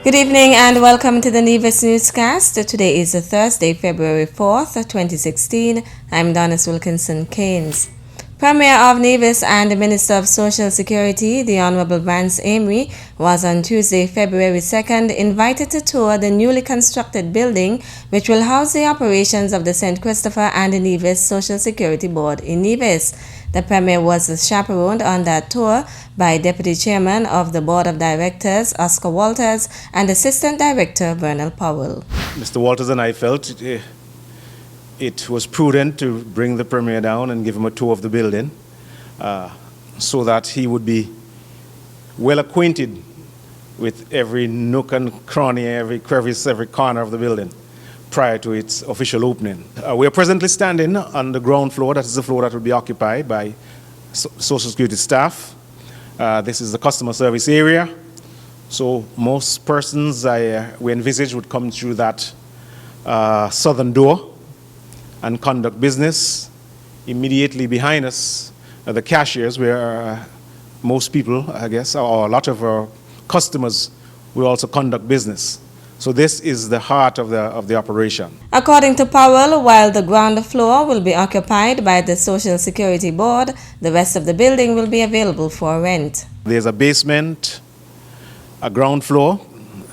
Good evening and welcome to the Nevis Newscast. Today is Thursday, February 4th, 2016. I'm Donis Wilkinson Keynes. Premier of Nevis and Minister of Social Security, the Honorable Vance Amory, was on Tuesday, February 2nd, invited to tour the newly constructed building which will house the operations of the St. Christopher and Nevis Social Security Board in Nevis. The Premier was chaperoned on that tour by Deputy Chairman of the Board of Directors, Oscar Walters, and Assistant Director, Vernal Powell. Mr. Walters and I felt it was prudent to bring the Premier down and give him a tour of the building so that he would be well acquainted with every nook and cranny, every crevice, every corner of the building prior to its official opening. We are presently standing on the ground floor. That is the floor that will be occupied by Social Security staff. This is the customer service area. So most persons we envisage would come through that southern door and conduct business. Immediately behind us are the cashiers, where most people, I guess, or a lot of our customers will also conduct business. So this is the heart of the operation. According to Powell, while the ground floor will be occupied by the Social Security Board, the rest of the building will be available for rent. There's a basement, a ground floor,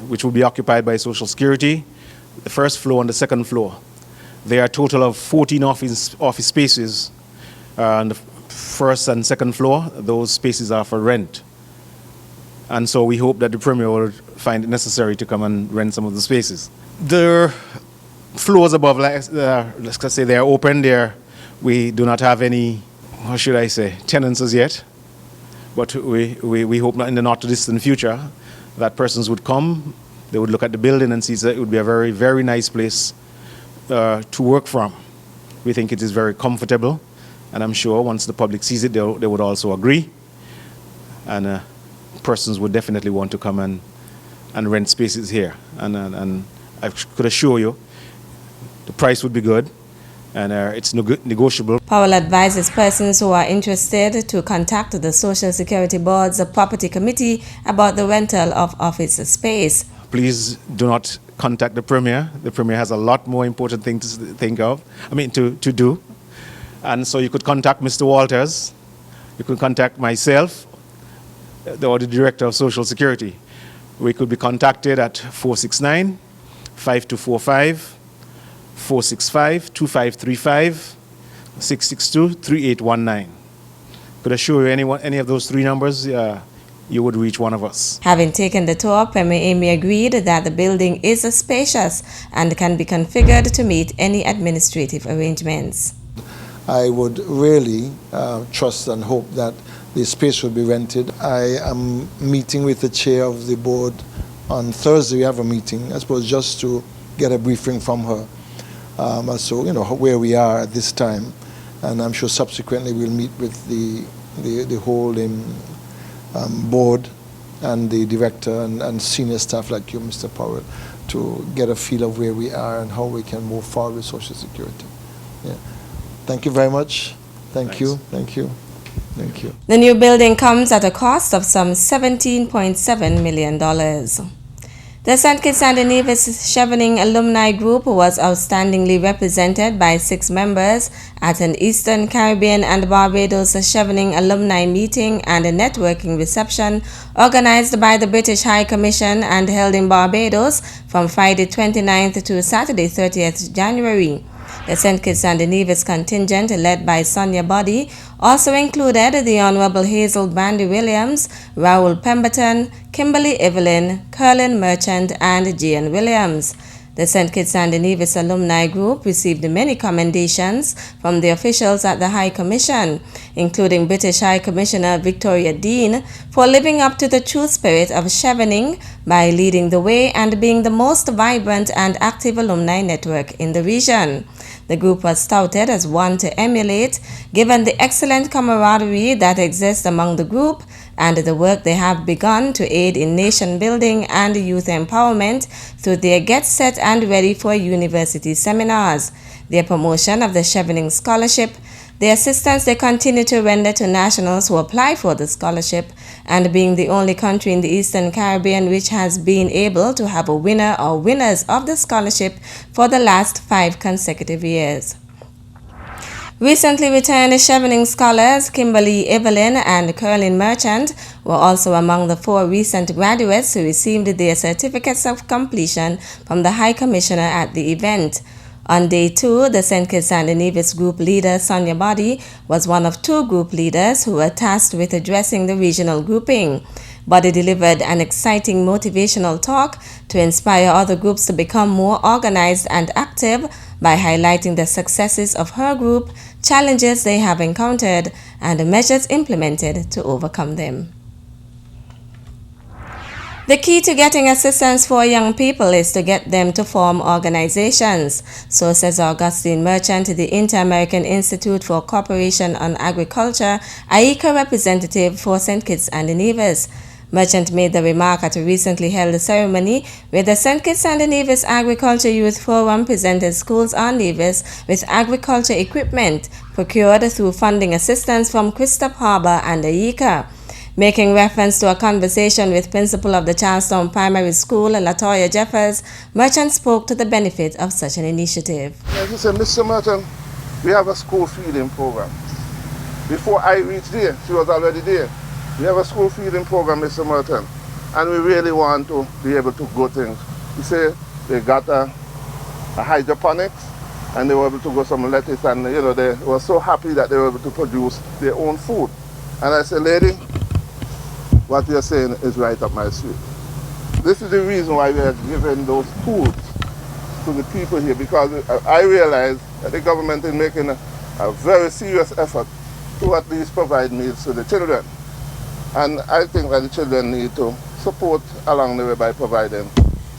which will be occupied by Social Security, the first floor and the second floor. There are a total of 14 office spaces on the first and second floor. Those spaces are for rent. And so we hope that the Premier will find it necessary to come and rent some of the spaces. The floors above, let's say they are open there. We do not have any, how should I say, tenants as yet. But we hope in the not too distant future that persons would come, they would look at the building and see that it would be a very, very nice place to work from. We think it is very comfortable, and I'm sure once the public sees it, they would also agree. And persons would definitely want to come and rent spaces here. And I could assure you the price would be good, and it's negotiable. Powell advises persons who are interested to contact the Social Security Board's Property Committee about the rental of office space. Please do not contact the Premier. The Premier has a lot more important things to do. And so you could contact Mr. Walters, you could contact myself, or the Director of Social Security. We could be contacted at 469-5245, 465-2535, 662-3819. Could assure you any of those three numbers, you would reach one of us. Having taken the tour, Premier Amy agreed that the building is spacious and can be configured to meet any administrative arrangements. I would really trust and hope that the space will be rented. I am meeting with the chair of the board on Thursday. We have a meeting, I suppose, just to get a briefing from her. So, where we are at this time. And I'm sure subsequently we'll meet with the whole board and the director and senior staff like you, Mr. Powell, to get a feel of where we are and how we can move forward with Social Security. Yeah. Thank you very much. Thanks. Thank you. The new building comes at a cost of some $17.7 million. The St. Kitts and Nevis Chevening Alumni Group was outstandingly represented by 6 members at an Eastern Caribbean and Barbados Chevening alumni meeting and a networking reception organized by the British High Commission and held in Barbados from Friday 29th to Saturday 30th January. The St. Kitts and Nevis contingent, led by Sonia Boddy, also included the Honorable Hazel Bandy Williams, Raoul Pemberton, Kimberly Evelyn, Curlin Merchant, and Jean Williams. The St. Kitts and Nevis Alumni Group received many commendations from the officials at the High Commission, including British High Commissioner Victoria Dean, for living up to the true spirit of Chevening by leading the way and being the most vibrant and active alumni network in the region. The group was touted as one to emulate, given the excellent camaraderie that exists among the group and the work they have begun to aid in nation building and youth empowerment through their Get Set and Ready for University seminars, their promotion of the Chevening Scholarship, The assistance they continue to render to nationals who apply for the scholarship, and being the only country in the Eastern Caribbean which has been able to have a winner or winners of the scholarship for the last 5 consecutive years. Recently returned Chevening scholars Kimberly Evelyn and Curlin Merchant were also among the 4 recent graduates who received their certificates of completion from the High Commissioner at the event. On day 2, the St. Kitts and Nevis group leader Sonia Body was one of 2 group leaders who were tasked with addressing the regional grouping. Body delivered an exciting motivational talk to inspire other groups to become more organized and active by highlighting the successes of her group, challenges they have encountered, and the measures implemented to overcome them. The key to getting assistance for young people is to get them to form organizations. So says Augustine Merchant, the Inter-American Institute for Cooperation on Agriculture, AICA representative for St. Kitts and Nevis. Merchant made the remark at a recently held ceremony where the St. Kitts and Nevis Agriculture Youth Forum presented schools on Nevis with agriculture equipment procured through funding assistance from Christophe Harbour and AICA. Making reference to a conversation with principal of the Charlestown Primary School, Latoya Jeffers, Merchant spoke to the benefit of such an initiative. As you said, Mr. Merchant, we have a school feeding program. Before I reached there, she was already there. We have a school feeding program, Mr. Merchant, and we really want to be able to grow things. You say they got a hydroponics, and they were able to grow some lettuce, and they were so happy that they were able to produce their own food. And I said, lady, what you're saying is right up my street. This is the reason why we are giving those tools to the people here, because I realize that the government is making a very serious effort to at least provide meals to the children. And I think that the children need to support along the way by providing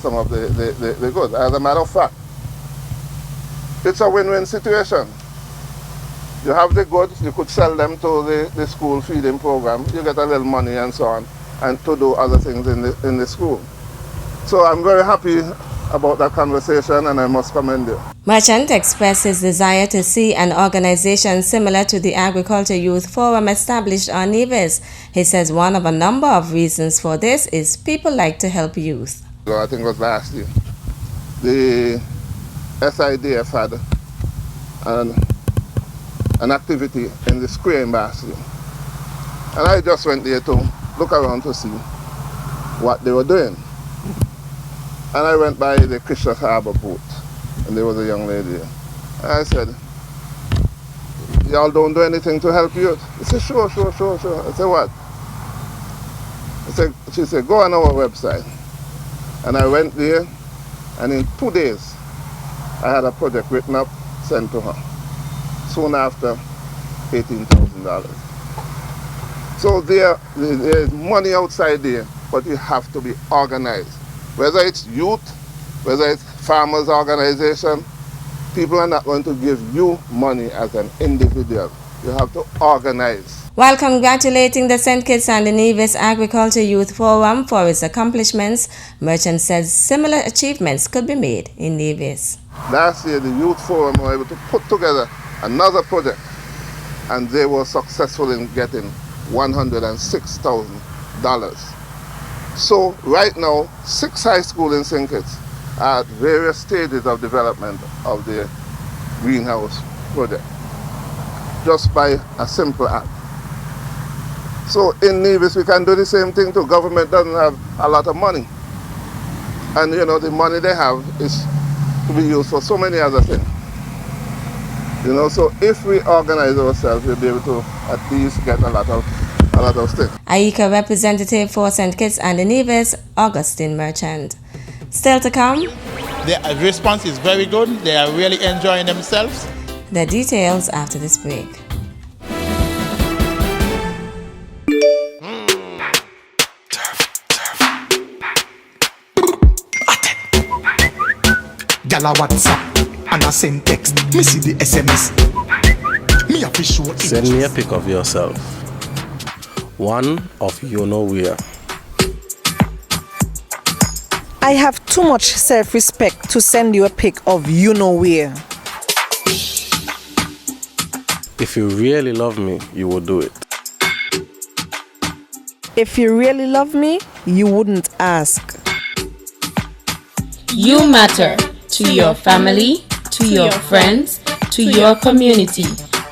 some of the goods. As a matter of fact, it's a win-win situation. You have the goods, you could sell them to the school feeding program, you get a little money and so on, and to do other things in the school. So I'm very happy about that conversation, and I must commend you. Merchant expressed his desire to see an organization similar to the Agriculture Youth Forum established on Nevis. He says one of a number of reasons for this is people like to help youth. I think it was last year. The SIDF had an activity in the square in Bastion. And I just went there to look around to see what they were doing. And I went by the Christophe Harbour boat, and there was a young lady there. And I said, y'all don't do anything to help youth? He said, sure. I said, what? She said, go on our website. And I went there, and in 2 days, I had a project written up, sent to her. Soon after, $18,000. So there's money outside there, but you have to be organized. Whether it's youth, whether it's farmers' organization, people are not going to give you money as an individual. You have to organize. While congratulating the St. Kitts and Nevis Agriculture Youth Forum for its accomplishments, Merchant says similar achievements could be made in Nevis. Last year, the Youth Forum were able to put together another project, and they were successful in getting $106,000. So right now, 6 high schools in St. Kitts are at various stages of development of the greenhouse project, just by a simple act. So in Nevis, we can do the same thing too. Government doesn't have a lot of money. And the money they have is to be used for so many other things. So if we organize ourselves, we'll be able to at least get a lot of things. AICA representative for St. Kitts and Nevis, Augustine Merchant. Still to come, the response is very good. They are really enjoying themselves. The details after this break. Gala WhatsApp and I send text. Me see the SMS. Me have to show images. Send me a pic of yourself. One of you know where. I have too much self-respect to send you a pic of you know where. If you really love me, you will do it. If you really love me, you wouldn't ask. You matter to your family, to your friends, to your community,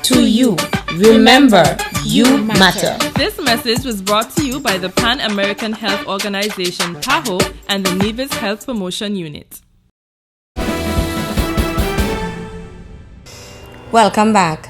to you. Remember, you matter. This message was brought to you by the Pan American Health Organization, PAHO, and the Nevis Health Promotion Unit. Welcome back.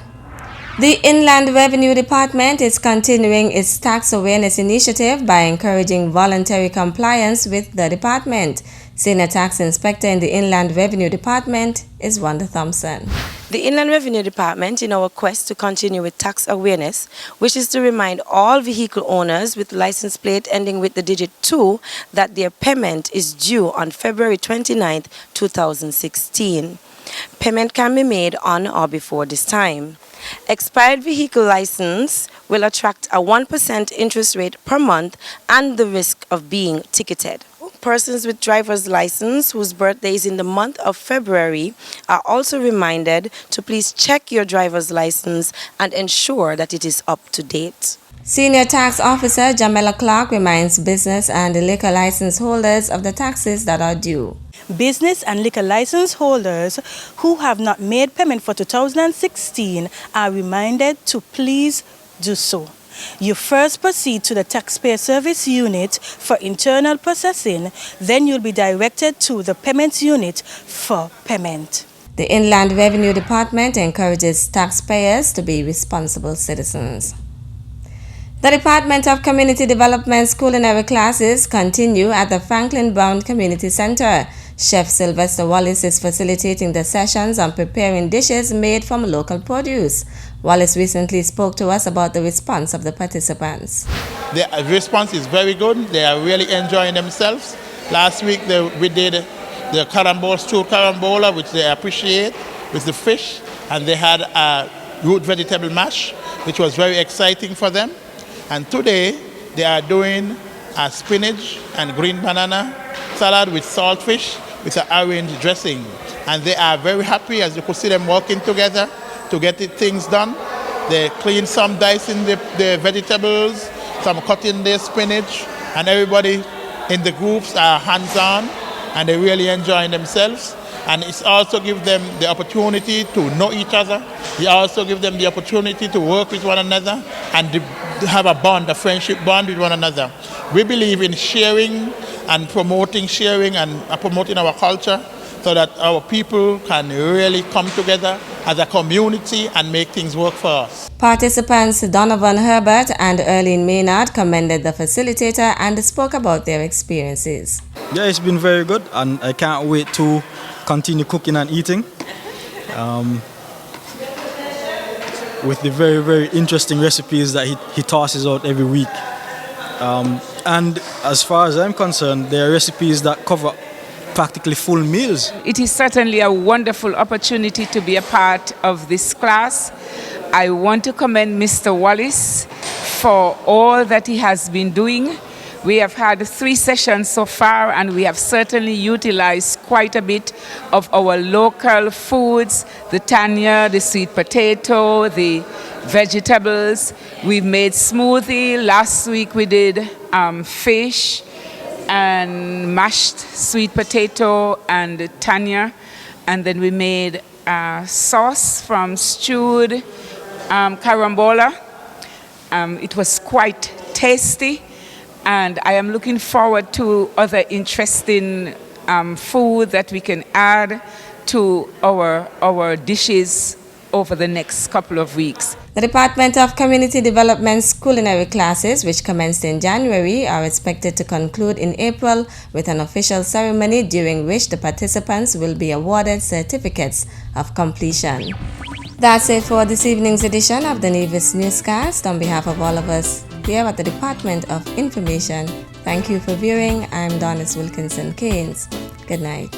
The Inland Revenue Department is continuing its tax awareness initiative by encouraging voluntary compliance with the department. Senior Tax Inspector in the Inland Revenue Department is Wanda Thompson. The Inland Revenue Department, in our quest to continue with tax awareness, wishes to remind all vehicle owners with license plate ending with the digit 2 that their payment is due on February 29, 2016. Payment can be made on or before this time. Expired vehicle license will attract a 1% interest rate per month and the risk of being ticketed. Persons with driver's license whose birthday is in the month of February are also reminded to please check your driver's license and ensure that it is up to date. Senior Tax Officer Jamela Clark reminds business and liquor license holders of the taxes that are due. Business and liquor license holders who have not made payment for 2016 are reminded to please do so. You first proceed to the Taxpayer Service Unit for internal processing, then you'll be directed to the Payments Unit for payment. The Inland Revenue Department encourages taxpayers to be responsible citizens. The Department of Community Development's culinary classes continue at the Franklin Brown Community Center. Chef Sylvester Wallace is facilitating the sessions on preparing dishes made from local produce. Wallace recently spoke to us about the response of the participants. The response is very good. They are really enjoying themselves. Last week we did the stewed carambola, which they appreciate, with the fish, and they had a root vegetable mash, which was very exciting for them. And today they are doing a spinach and green banana salad with saltfish with an orange dressing. And they are very happy, as you could see them working together to get things done. They clean some, dicing the vegetables, some cutting the spinach, and everybody in the groups are hands-on, and they're really enjoying themselves. And it's also give them the opportunity to know each other. We also give them the opportunity to work with one another and to have a bond, a friendship bond with one another. We believe in sharing and promoting sharing and promoting our culture so that our people can really come together as a community and make things work for us. Participants Donovan Herbert and Erlene Maynard commended the facilitator and spoke about their experiences. Yeah, it's been very good, and I can't wait to continue cooking and eating with the very, very interesting recipes that he tosses out every week. And as far as I'm concerned, there are recipes that cover practically full meals. It is certainly a wonderful opportunity to be a part of this class. I want to commend Mr. Wallace for all that he has been doing. We have had 3 sessions so far, and we have certainly utilized quite a bit of our local foods, the tanya, the sweet potato, the vegetables. We've made smoothie. Last week we did fish and mashed sweet potato and tanya. And then we made sauce from stewed carambola. It was quite tasty. And I am looking forward to other interesting food that we can add to our dishes over the next couple of weeks. The Department of Community Development's culinary classes, which commenced in January, are expected to conclude in April with an official ceremony during which the participants will be awarded certificates of completion. That's it for this evening's edition of the Nevis Newscast. On behalf of all of us here at the Department of Information, thank you for viewing. I'm Donis Wilkinson Keynes. Good night.